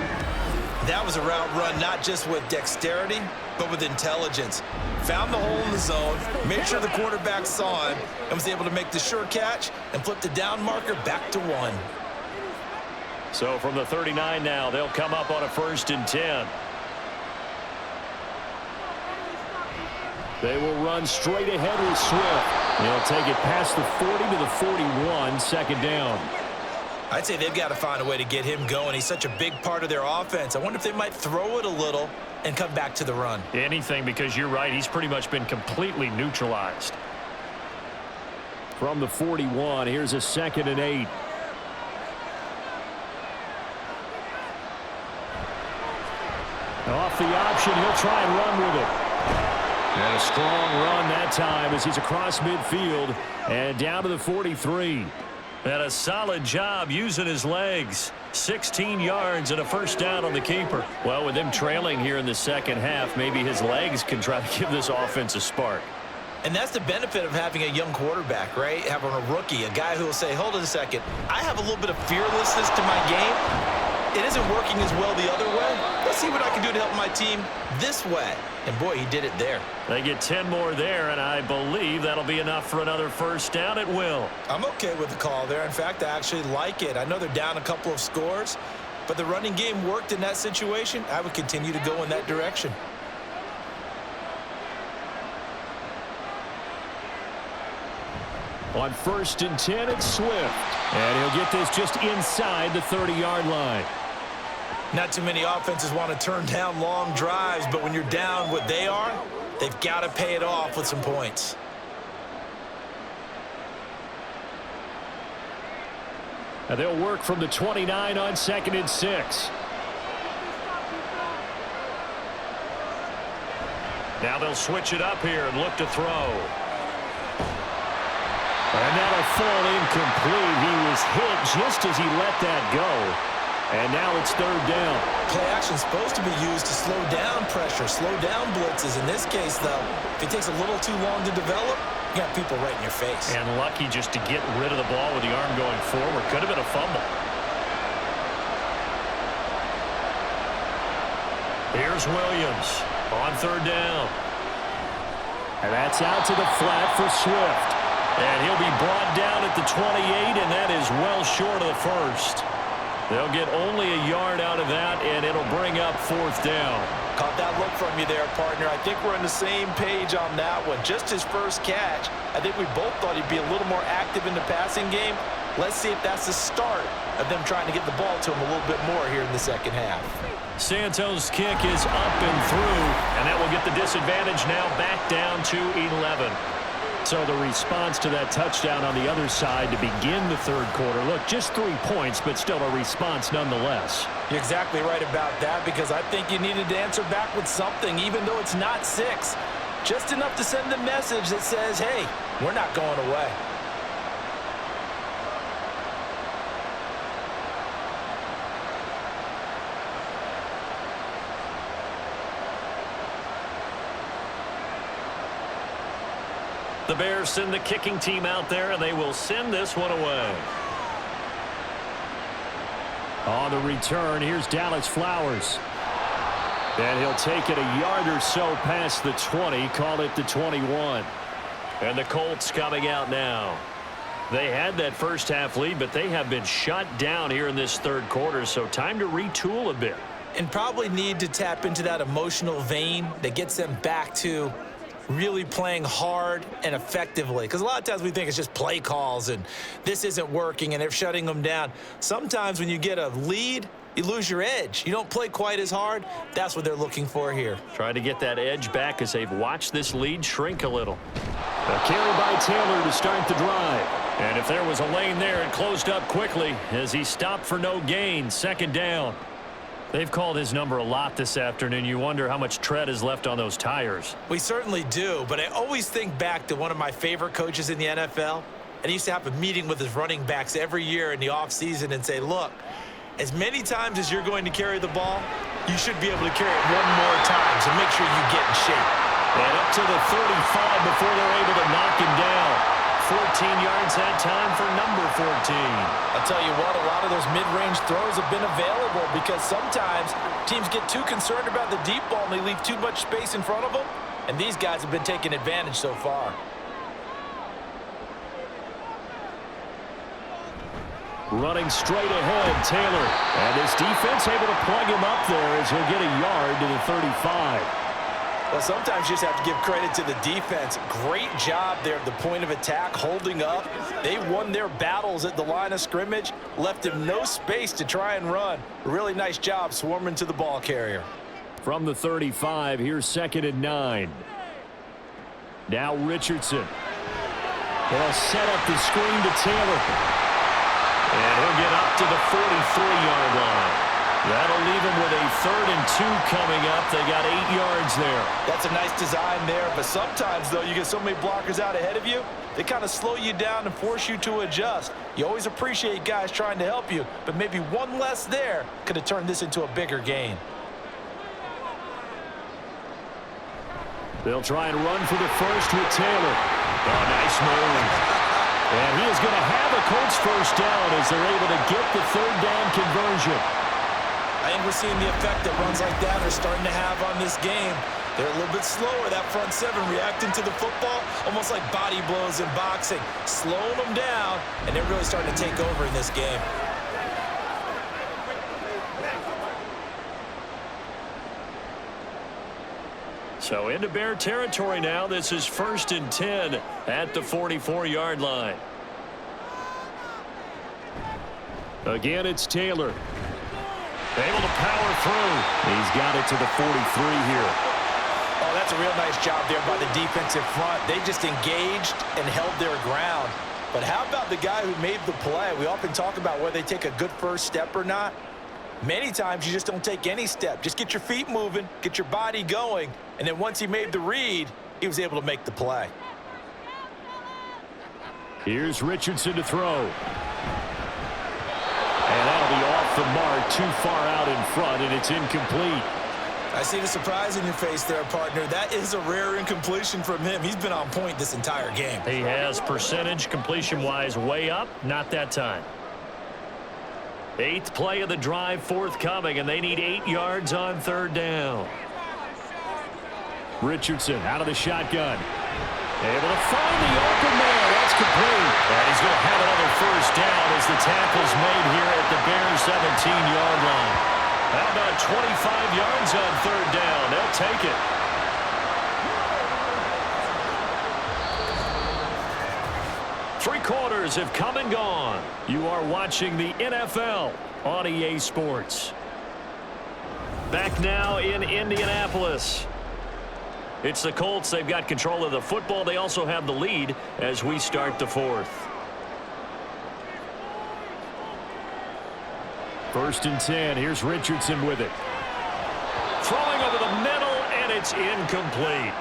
Speaker 3: That was a route run not just with dexterity, but with intelligence. Found the hole in the zone, made sure the quarterback saw him, and was able to make the sure catch and flip the down marker back to 1.
Speaker 4: So from the 39 now, they'll come up on a 1st and 10.
Speaker 2: They will run straight ahead with Swift. They'll take it past the 40 to the 41, 2nd down.
Speaker 3: I'd say they've got to find a way to get him going. He's such a big part of their offense. I wonder if they might throw it a little and come back to the run.
Speaker 4: Anything, because you're right, he's pretty much been completely neutralized.
Speaker 2: From the 41, here's a 2nd and 8. Off the option, he'll try and run with it. And a strong run that time as he's across midfield and down to the 43.
Speaker 4: And a solid job using his legs. 16 yards and a first down on the keeper. Well, with them trailing here in the second half, maybe his legs can try to give this offense a spark.
Speaker 3: And that's the benefit of having a young quarterback, right? Having a rookie, a guy who will say, hold it a second, I have a little bit of fearlessness to my game. It isn't working as well the other way. Let's see what I can do to help my team this way. And, boy, he did it there.
Speaker 4: They get 10 more there, and I believe that'll be enough for another first down at will.
Speaker 3: I'm okay with the call there. In fact, I actually like it. I know they're down a couple of scores, but the running game worked in that situation. I would continue to go in that direction.
Speaker 2: On 1st and 10, it's Swift. And he'll get this just inside the 30-yard line.
Speaker 3: Not too many offenses want to turn down long drives, but when you're down what they are, they've got to pay it off with some points.
Speaker 2: And they'll work from the 29 on 2nd and 6.
Speaker 4: Now they'll switch it up here and look to throw.
Speaker 2: And that'll fall incomplete. He was hit just as he let that go. And now it's third down.
Speaker 3: Play action's supposed to be used to slow down pressure, slow down blitzes. In this case, though, if it takes a little too long to develop, you got people right in your face.
Speaker 4: And lucky just to get rid of the ball with the arm going forward. Could have been a fumble. Here's Williams on third down.
Speaker 2: And that's out to the flat for Swift.
Speaker 4: And he'll be brought down at the 28, and that is well short of the first. They'll get only a yard out of that, and it'll bring up fourth down.
Speaker 3: Caught that look from you there, partner. I think we're on the same page on that one. Just his first catch. I think we both thought he'd be a little more active in the passing game. Let's see if that's the start of them trying to get the ball to him a little bit more here in the second half.
Speaker 4: Santos' kick is up and through, and that will get the disadvantage now back down to 11.
Speaker 2: So the response to that touchdown on the other side to begin the third quarter. Look, just 3 points, but still a response nonetheless.
Speaker 3: You're exactly right about that, because I think you needed to answer back with something, even though it's not 6. Just enough to send a message that says, hey, we're not going away.
Speaker 4: The Bears send the kicking team out there, and they will send this one away.
Speaker 2: On the return, here's Dallas Flowers. And he'll take it a yard or so past the 20, call it the 21.
Speaker 4: And the Colts coming out now. They had that first half lead, but they have been shut down here in this third quarter, so time to retool a bit.
Speaker 3: And probably need to tap into that emotional vein that gets them back to really playing hard and effectively. Because a lot of times we think it's just play calls and this isn't working and they're shutting them down. Sometimes when you get a lead, you lose your edge. You don't play quite as hard. That's what they're looking for here.
Speaker 4: Trying to get that edge back as they've watched this lead shrink a little.
Speaker 2: A carry by Taylor to start the drive.
Speaker 4: And if there was a lane there, it closed up quickly as he stopped for no gain. Second down. They've called his number a lot this afternoon. You wonder how much tread is left on those tires.
Speaker 3: We certainly do, but I always think back to one of my favorite coaches in the NFL. And he used to have a meeting with his running backs every year in the offseason and say, look, as many times as you're going to carry the ball, you should be able to carry it one more time, so make sure you get in shape.
Speaker 4: And up to the 35 before they're able to knock him down. 14 yards that time for number 14.
Speaker 3: I'll tell you what, a lot of those mid-range throws have been available because sometimes teams get too concerned about the deep ball and they leave too much space in front of them, and these guys have been taking advantage so far.
Speaker 2: Running straight ahead, Taylor. And this defense able to plug him up there as he'll get a yard to the 35.
Speaker 3: Well, sometimes you just have to give credit to the defense. Great job there at the point of attack, holding up. They won their battles at the line of scrimmage, left him no space to try and run. Really nice job swarming to the ball carrier.
Speaker 2: From the 35, here's 2nd and 9. Now Richardson. They'll set up the screen to Taylor.
Speaker 4: And he'll get up to the 43-yard line. That'll leave him with a 3rd and 2 coming up. They got 8 yards there.
Speaker 3: That's a nice design there, but sometimes, though, you get so many blockers out ahead of you, they kind of slow you down and force you to adjust. You always appreciate guys trying to help you, but maybe one less there could have turned this into a bigger gain.
Speaker 2: They'll try and run for the first with Taylor.
Speaker 4: Oh, nice move.
Speaker 2: And he is going to have a Colts first down as they're able to get the 3rd down conversion.
Speaker 3: I think we're seeing the effect that runs like that are starting to have on this game. They're a little bit slower, that front 7, reacting to the football, almost like body blows in boxing, slowing them down, and they're really starting to take over in this game.
Speaker 4: So into Bear territory now. This is 1st and 10 at the 44-yard line.
Speaker 2: Again, it's Taylor.
Speaker 4: Able to power through.
Speaker 2: He's got it to the 43 here.
Speaker 3: Oh, that's a real nice job there by the defensive front. They just engaged and held their ground. But how about the guy who made the play? We often talk about whether they take a good first step or not. Many times you just don't take any step. Just get your feet moving, get your body going, and then once he made the read, he was able to make the play.
Speaker 2: Here's Richardson to throw. And that'll be off the mark, too far out in front, and it's incomplete.
Speaker 3: I see the surprise in your face there, partner. That is a rare incompletion from him. He's been on point this entire game.
Speaker 4: He has percentage completion-wise way up, not that time. 8th play of the drive forthcoming, and they need 8 yards on 3rd down.
Speaker 2: Richardson out of the shotgun. Able to find the open man. That's complete. And he's going to have another 1st down as the tackle's made here at the Bears' 17-yard line. How about 25 yards on 3rd down? They'll take it. Three quarters have come and gone. You are watching the NFL on EA Sports. Back now in Indianapolis. It's the Colts. They've got control of the football. They also have the lead as we start the 4th. 1st and 10. Here's Richardson with it.
Speaker 4: Throwing over the middle, and it's incomplete.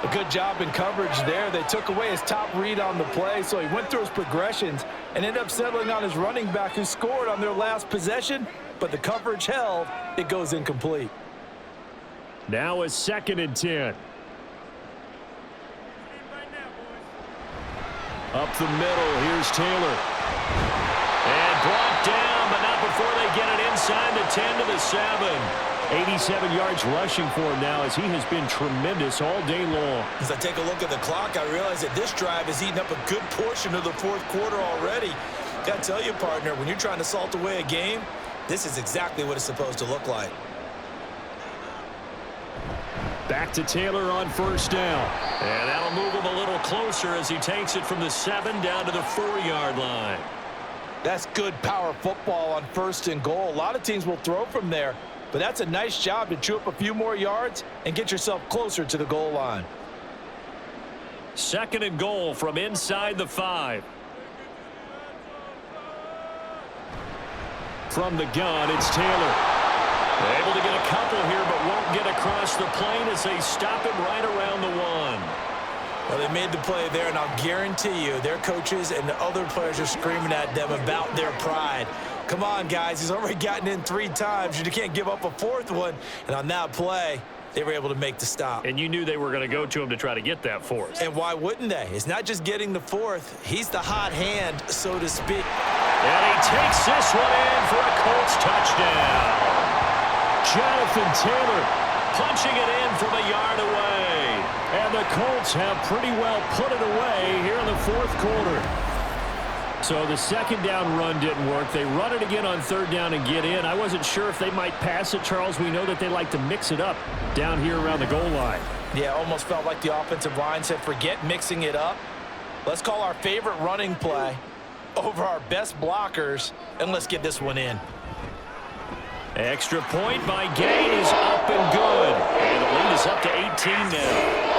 Speaker 3: A good job in coverage there. They took away his top read on the play, so he went through his progressions and ended up settling on his running back who scored on their last possession, but the coverage held. It goes incomplete.
Speaker 2: Now a 2nd and 10. Up the middle, here's Taylor.
Speaker 4: And brought down, but not before they get it inside the 10 to the 7.
Speaker 2: 87 yards rushing for him now as he has been tremendous all day long.
Speaker 3: As I take a look at the clock, I realize that this drive has eaten up a good portion of the 4th quarter already. Got to tell you, partner, when you're trying to salt away a game, this is exactly what it's supposed to look like.
Speaker 2: Back to Taylor on 1st down.
Speaker 4: And that'll move him a little closer as he takes it from the 7 down to the 4-yard line.
Speaker 3: That's good power football on 1st and goal. A lot of teams will throw from there, but that's a nice job to chew up a few more yards and get yourself closer to the goal line.
Speaker 4: 2nd and goal from inside the 5.
Speaker 2: From the gun, it's Taylor.
Speaker 4: Able to get a couple here, but won't get across the plane as they stop him right around the 1.
Speaker 3: Well, they made the play there, and I'll guarantee you their coaches and the other players are screaming at them about their pride. Come on, guys. He's already gotten in 3 times. You can't give up a 4th one. And on that play, they were able to make the stop.
Speaker 4: And you knew they were going to go to him to try to get that 4th.
Speaker 3: And why wouldn't they? It's not just getting the 4th. He's the hot hand, so to speak.
Speaker 4: And he takes this one in for a Colts touchdown.
Speaker 2: Jonathan Taylor
Speaker 4: punching it in from a yard away.
Speaker 2: And the Colts have pretty well put it away here in the 4th quarter. So the 2nd down run didn't work. They run it again on 3rd down and get in. I wasn't sure if they might pass it, Charles. We know that they like to mix it up down here around the goal line.
Speaker 3: Yeah, almost felt like the offensive line said, forget mixing it up. Let's call our favorite running play over our best blockers, and let's get this one in.
Speaker 4: Extra point by Gay is up and good. And the lead is up to 18 now.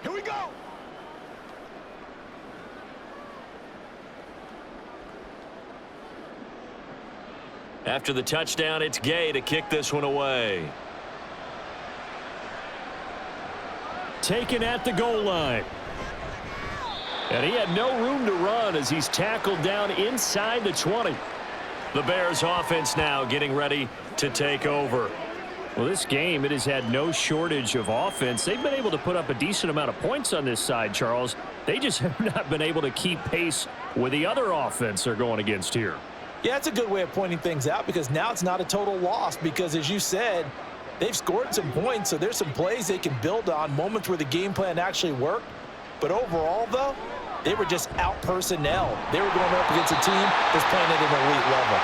Speaker 5: Here we go.
Speaker 4: After the touchdown, it's Gay to kick this one away.
Speaker 2: Taken at the goal line. And he had no room to run as he's tackled down inside the 20.
Speaker 4: The Bears offense now getting ready to take over.
Speaker 2: Well, this game, it has had no shortage of offense. They've been able to put up a decent amount of points on this side, Charles. They just have not been able to keep pace with the other offense they're going against here.
Speaker 3: Yeah, that's a good way of pointing things out because now it's not a total loss because, as you said, they've scored some points, so there's some plays they can build on, moments where the game plan actually worked. But overall, though, they were just out-personnel. They were going up against a team that's playing at an elite level.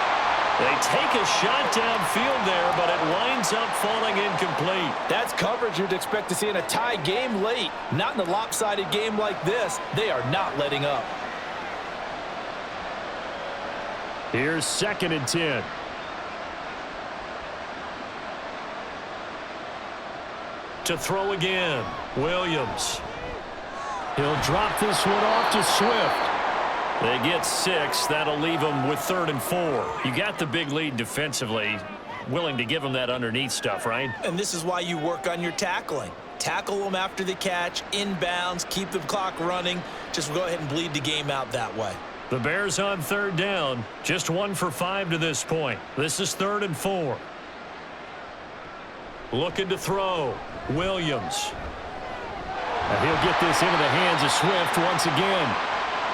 Speaker 4: They take a shot downfield there, but it winds up falling incomplete.
Speaker 3: That's coverage you'd expect to see in a tie game late. Not in a lopsided game like this. They are not letting up.
Speaker 2: Here's 2nd and 10.
Speaker 4: To throw again, Williams.
Speaker 2: He'll drop this one off to Swift.
Speaker 4: They get 6. That'll leave them with 3rd and 4. You got the big lead defensively. Willing to give them that underneath stuff, right?
Speaker 3: And this is why you work on your tackling. Tackle them after the catch, inbounds, keep the clock running. Just go ahead and bleed the game out that way.
Speaker 4: The Bears on 3rd down. Just 1 for 5 to this point. This is 3rd and 4. Looking to throw. Williams.
Speaker 2: Now he'll get this into the hands of Swift once again.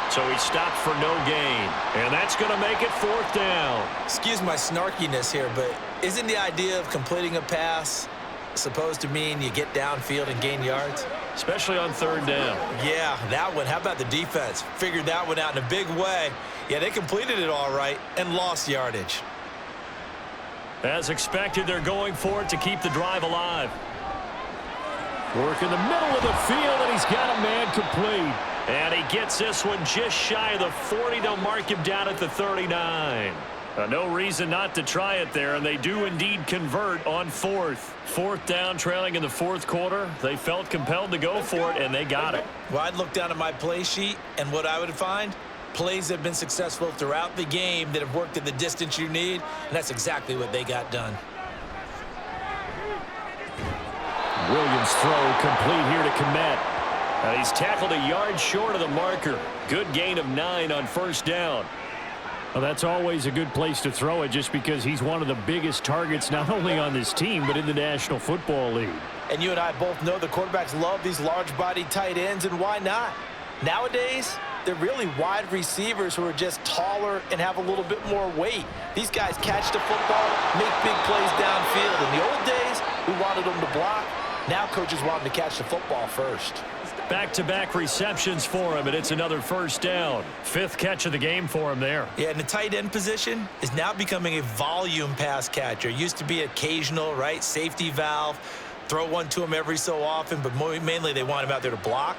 Speaker 4: So he stopped for no gain. And that's going to make it 4th down.
Speaker 3: Excuse my snarkiness here, but isn't the idea of completing a pass supposed to mean you get downfield and gain yards?
Speaker 4: Especially on 3rd down.
Speaker 3: Yeah, that one. How about the defense? Figured that one out in a big way. Yeah, they completed it all right and lost yardage.
Speaker 4: As expected, they're going for it to keep the drive alive.
Speaker 2: Work in the middle of the field, and he's got a man complete.
Speaker 4: And he gets this one just shy of the 40. They'll mark him down at the 39. No reason not to try it there, and they do indeed convert on 4th. 4th down, trailing in the 4th quarter. They felt compelled to go for it, and they got it.
Speaker 3: Well, I'd look down at my play sheet, and what I would find, plays have been successful throughout the game that have worked at the distance you need, and that's exactly what they got done.
Speaker 2: Williams' throw complete here to Komet.
Speaker 4: He's tackled a yard short of the marker. Good gain of 9 on 1st down.
Speaker 2: Well, that's always a good place to throw it just because he's one of the biggest targets not only on this team but in the National Football League.
Speaker 3: And you and I both know the quarterbacks love these large-body tight ends, and why not? Nowadays, they're really wide receivers who are just taller and have a little bit more weight. These guys catch the football, make big plays downfield. In the old days, we wanted them to block. Now coaches want them to catch the football first.
Speaker 4: Back-to-back receptions for him, and it's another 1st down. 5th catch of the game for him there.
Speaker 3: Yeah, and the tight end position is now becoming a volume pass catcher. Used to be occasional, right? Safety valve. Throw one to him every so often, but mainly they want him out there to block.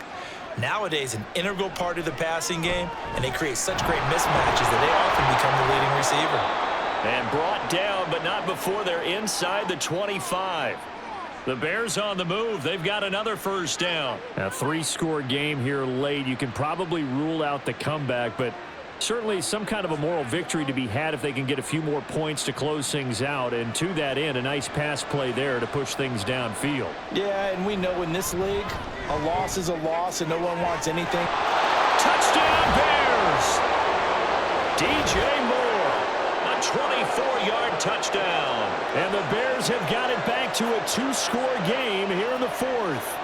Speaker 3: Nowadays, an integral part of the passing game, and they create such great mismatches that they often become the leading receiver.
Speaker 4: And brought down, but not before they're inside the 25. The Bears on the move. They've got another 1st down.
Speaker 2: A 3-score game here late. You can probably rule out the comeback, but certainly some kind of a moral victory to be had if they can get a few more points to close things out. And to that end, a nice pass play there to push things downfield.
Speaker 3: Yeah, and we know in this league, a loss is a loss and no one wants anything.
Speaker 4: Touchdown Bears! DJ Moore, a 24-yard touchdown.
Speaker 2: And the Bears have got it back to a 2-score game here in the 4th.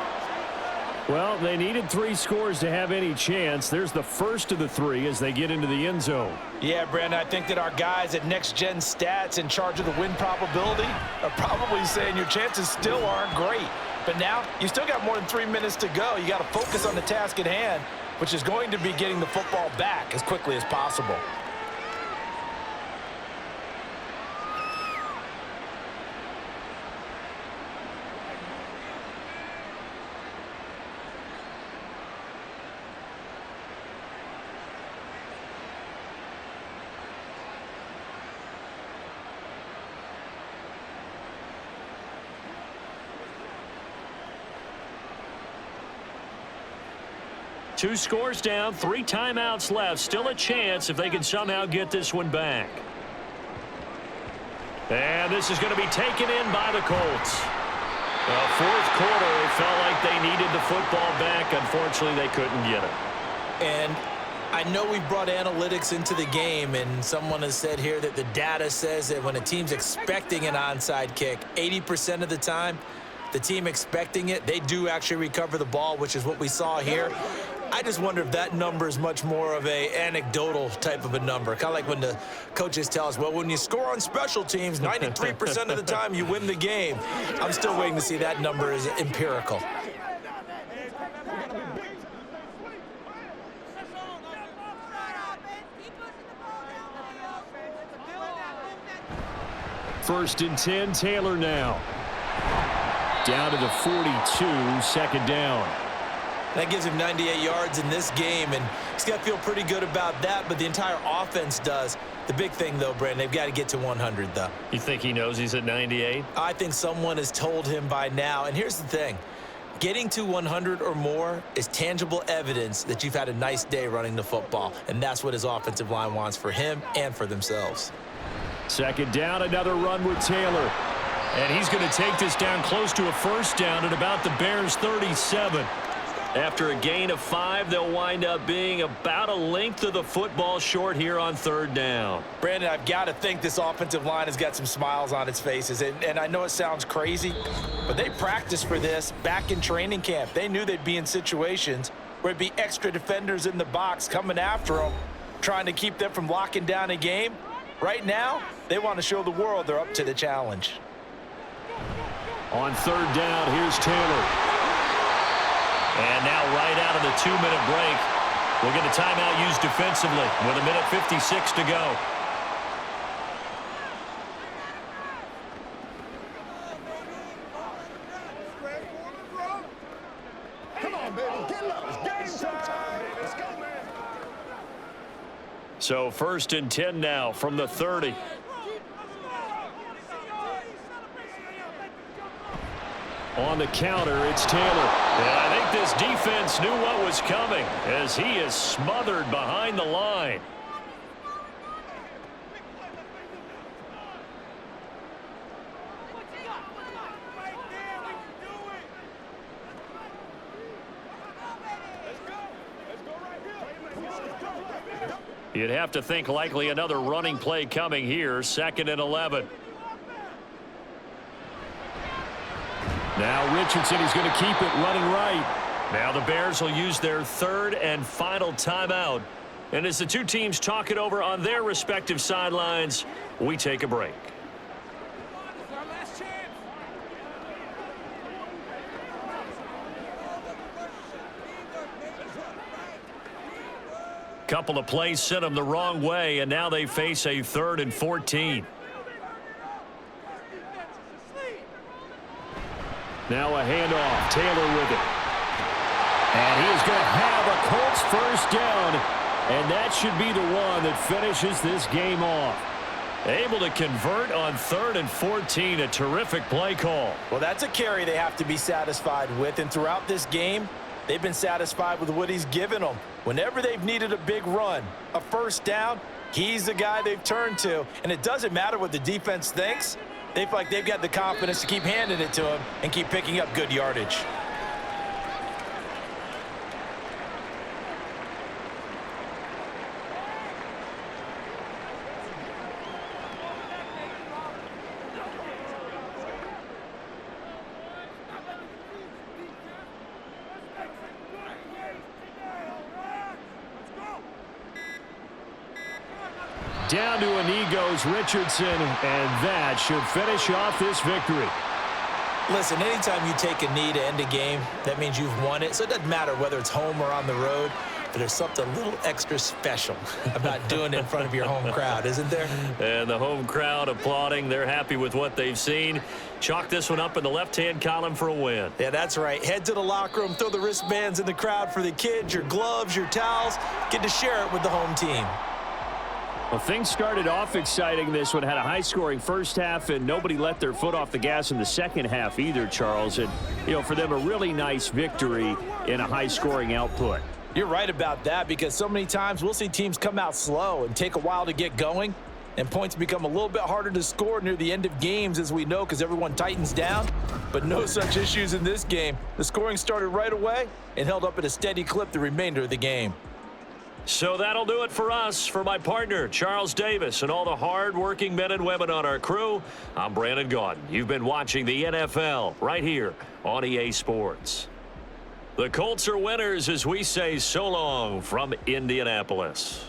Speaker 2: Well, they needed 3 scores to have any chance. There's the first of the 3 as they get into the end zone.
Speaker 3: Yeah, Brandon, I think that our guys at Next Gen Stats in charge of the win probability are probably saying your chances still aren't great. But now, you still got more than 3 minutes to go. You got to focus on the task at hand, which is going to be getting the football back as quickly as possible.
Speaker 4: Two scores down, 3 timeouts left. Still a chance if they can somehow get this one back. And this is going to be taken in by the Colts. Well, 4th quarter, it felt like they needed the football back. Unfortunately, they couldn't get it.
Speaker 3: And I know we brought analytics into the game, and someone has said here that the data says that when a team's expecting an onside kick, 80% of the time, the team expecting it, they do actually recover the ball, which is what we saw here. I just wonder if that number is much more of a anecdotal type of a number. Kind of like when the coaches tell us, well, when you score on special teams, 93% of the time you win the game. I'm still waiting to see that number is empirical.
Speaker 2: 1st and 10. Taylor now. Down to the 42, second down.
Speaker 3: That gives him 98 yards in this game, and he's got to feel pretty good about that, but the entire offense does. The big thing, though, Brandon, they've got to get to 100, though.
Speaker 4: You think he knows he's at 98?
Speaker 3: I think someone has told him by now, and here's the thing. Getting to 100 or more is tangible evidence that you've had a nice day running the football, and that's what his offensive line wants for him and for themselves.
Speaker 2: Second down, another run with Taylor.
Speaker 4: And he's going to take this down close to a first down at about the Bears' 37. After a gain of 5, they'll wind up being about a length of the football short here on 3rd down.
Speaker 3: Brandon, I've got to think this offensive line has got some smiles on its faces. And I know it sounds crazy, but they practiced for this back in training camp. They knew they'd be in situations where it'd be extra defenders in the box coming after them, trying to keep them from locking down a game. Right now, they want to show the world they're up to the challenge.
Speaker 2: On 3rd down, here's Taylor.
Speaker 4: And now right out of the 2-minute break, we'll get a timeout used defensively with 1:56 to go.
Speaker 5: Come on, baby. Get up. It's game time. Let's go, man.
Speaker 4: So 1st and 10 now from the 30.
Speaker 2: On the counter, it's Taylor.
Speaker 4: And I think this defense knew what was coming as he is smothered behind the line. You'd have to think likely another running play coming here, 2nd and 11.
Speaker 2: Now Richardson is going to keep it running right.
Speaker 4: Now the Bears will use their 3rd and final timeout. And as the two teams talk it over on their respective sidelines, we take a break. Couple of plays sent them the wrong way, and now they face a 3rd and 14.
Speaker 2: Now a handoff. Taylor with it. And he is going to have a Colts first down. And that should be the one that finishes this game off.
Speaker 4: Able to convert on 3rd and 14. A terrific play call.
Speaker 3: Well, that's a carry they have to be satisfied with. And throughout this game, they've been satisfied with what he's given them. Whenever they've needed a big run, a first down, he's the guy they've turned to. And it doesn't matter what the defense thinks. They feel like they've got the confidence to keep handing it to him and keep picking up good yardage.
Speaker 2: Down to a knee goes Richardson, and that should finish off this victory.
Speaker 3: Listen, anytime you take a knee to end a game, that means you've won it. So it doesn't matter whether it's home or on the road, but there's something a little extra special about doing it in front of your home crowd, isn't there?
Speaker 4: And the home crowd applauding. They're happy with what they've seen. Chalk this one up in the left-hand column for a win.
Speaker 3: Yeah, that's right. Head to the locker room, throw the wristbands in the crowd for the kids, your gloves, your towels. Get to share it with the home team.
Speaker 2: Well, things started off exciting. This one had a high-scoring first half, and nobody let their foot off the gas in the second half either, Charles. And, you know, for them, a really nice victory in a high-scoring output.
Speaker 3: You're right about that, because so many times we'll see teams come out slow and take a while to get going, and points become a little bit harder to score near the end of games, as we know, because everyone tightens down. But no such issues in this game. The scoring started right away and held up at a steady clip the remainder of the game.
Speaker 4: So that'll do it for us. For my partner, Charles Davis, and all the hard-working men and women on our crew, I'm Brandon Gaudin. You've been watching the NFL right here on EA Sports. The Colts are winners as we say so long from Indianapolis.